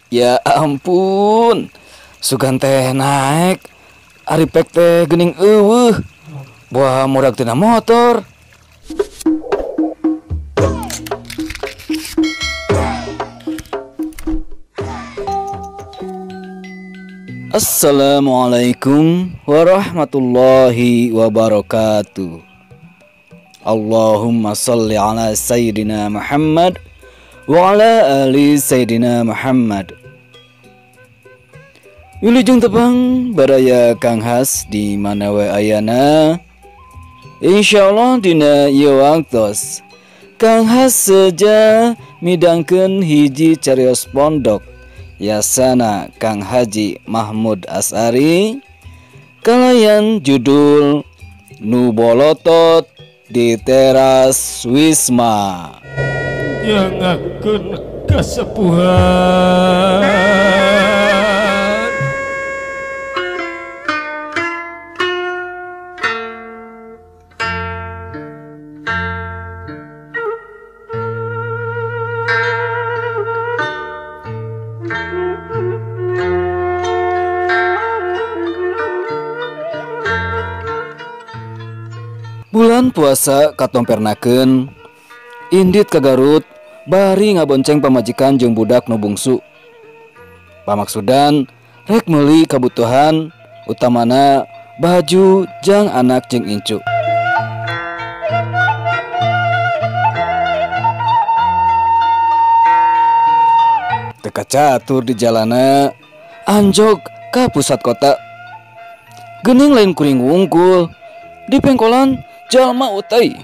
Ya ampun, sugan teh naik, ari pek teh geuning eueuh. Buah modag tina motor. Assalamualaikum warahmatullahi wabarakatuh. Allahumma salli ala Sayyidina Muhammad wa ala ali Sayyidina Muhammad. Wilujeng tepang baraya Kang Has di mana we ayana. Insyaallah dina ieu waktos Kang Has saja midangkeun hiji carios pondok yasana Kang Haji Mahmud As'ari kalayan judul Nu Bolotot di Teras Wisma. Nyangakeun kasepuhan. Bulan puasa katompernakeun, indit ka Garut bari ngabonceng pamajikan jeung budak nu bungsu. Pamaksudan rek meuli kabutuhan utamana baju jang anak jeung incu. Teka catur di jalana anjog ka pusat kota. Geuning lain kuring wungkul di pengkolan jalma utai.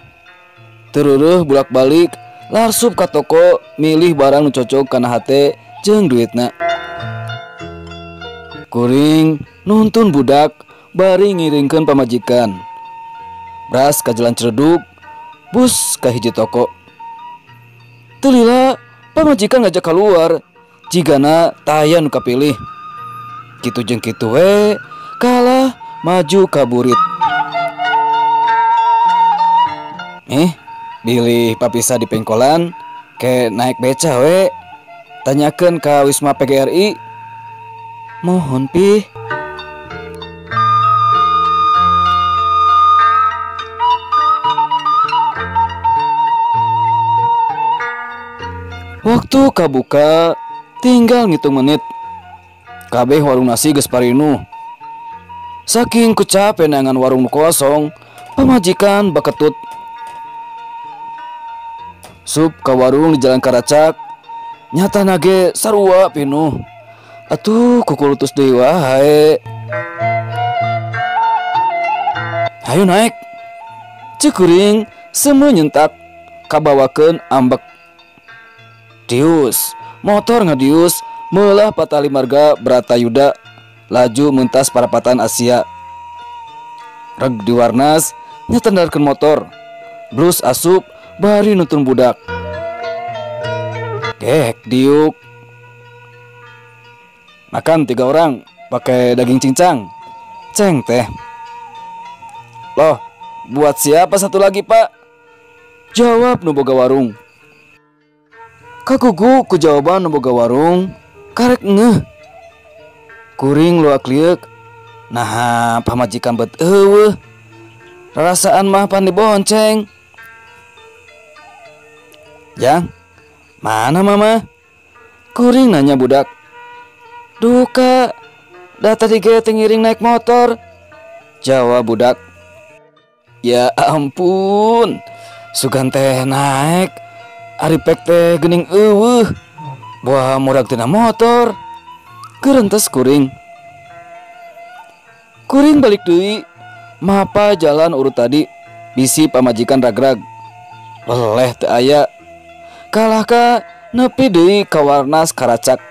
Tereuruh bulak-balik larsup ka toko milih barang nu cocok kana hate jeung duitna. Kuring nuntun budak bari ngiringkeun pamajikan. Bras ka jalan Ciledug, bus ka hiji toko. Teu lila pamajikan ngajak keluar jigana taya nu kapilih. Kitu jeung kitu we kalah maju ka burit. Bilih papisah di pengkolan ke naik beca we. Tanyakeun ka Wisma PGRI. Mohon pih. Waktu kabuka tinggal ngitung menit. Kabeh warung nasi geus parinu. Saking kucape neangan warung nu kosong, pamajikan baketut. Sup ka warung di Jalan Karacak nyata nage sarua pinuh. Atuh kukulutus deui wae. Hayu naik. Ceuk kuring semeu nyentak kabawakeun ambek. Dius, motor ngadius meulah patali marga Bratayuda laju mentas parapatan Asia. Reg diwarnas nyetendarkeun motor. Brus asup bari nutun budak. Gek diuk. Makan 3 orang pakai daging cincang. Ceng teh. Loh, buat siapa satu lagi, Pak? Jawab nu boga warung. Kagugu ku jawaban nu boga warung, karek ngeuh. Kuring luak liuk. Nah, pamajikan bet eueuh. Rasaan mah pan dibonceng. Jang, mana mama? Kuring nanya budak. Duh kak, dah tadi ge ngiring naik motor. Jawab budak. Ya ampun, sugan teh naik, ari pek teh geuning eueuh. Buah modag tina motor. Keurentes kuring. Kuring balik deui, mapa jalan urut tadi, bisi pamajikan ragrag. Leleh teu aya. Kalah ka nepi deui ka Warnas Karacak.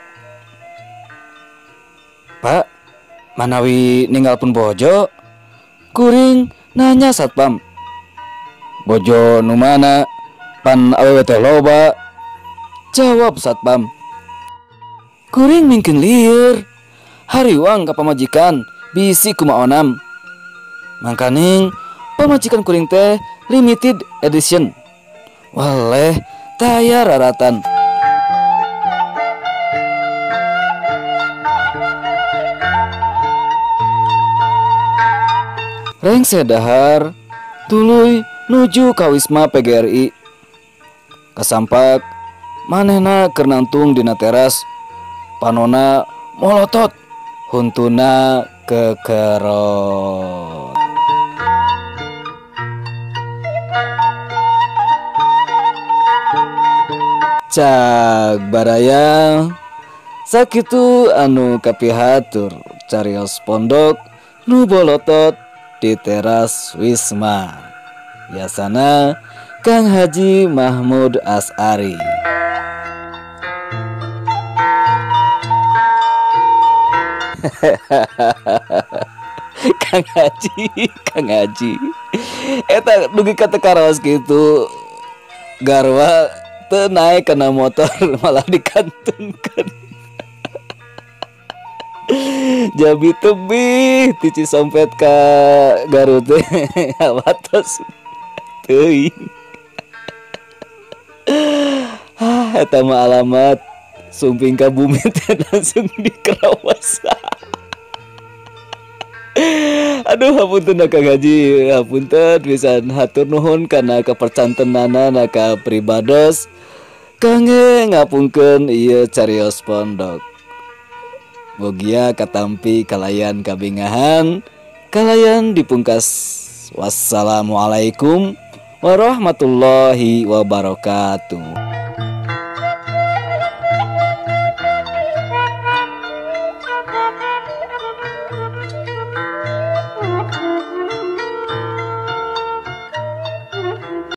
Pak, manawi ninggalkeun bojo? Kuring nanya satpam. Bojo nu mana? Pan awewe teh loba. Jawab satpam. Kuring mingkeun lieur. Hariwang ka pamajikan bisi kumaonam. Mangkaning pamajikan kuring teh limited edition. Waleh taya raratan. Reng sedahar tuluy nuju ka Wisma PGRI. Kasampak manehna keur nangtung dina teras. Panona molotot huntuna kekerot. Cak baraya sakitu anu kapihatur carios pondok nu bolotot di teras Wisma. Biasana Kang Haji Mahmud As'ari. Kang Haji eta dugi kata karaos gitu garwa teu naik kena motor malah dikantungkan. Jabi tebih ti Cisompet ka Garut teh awatos teuing. Eta mah alamat sumping ka bumi teh langsung dikerawas. Aduh hapunten Kang Haji, hapunten pisan hatur nuhun kana kepercantenana ka pribados kangge ngapungkeun ieu carios pondok. Mugia katampi kalayan kabingahan, kalayan dipungkas. Wassalamualaikum warahmatullahi wabarakatuh.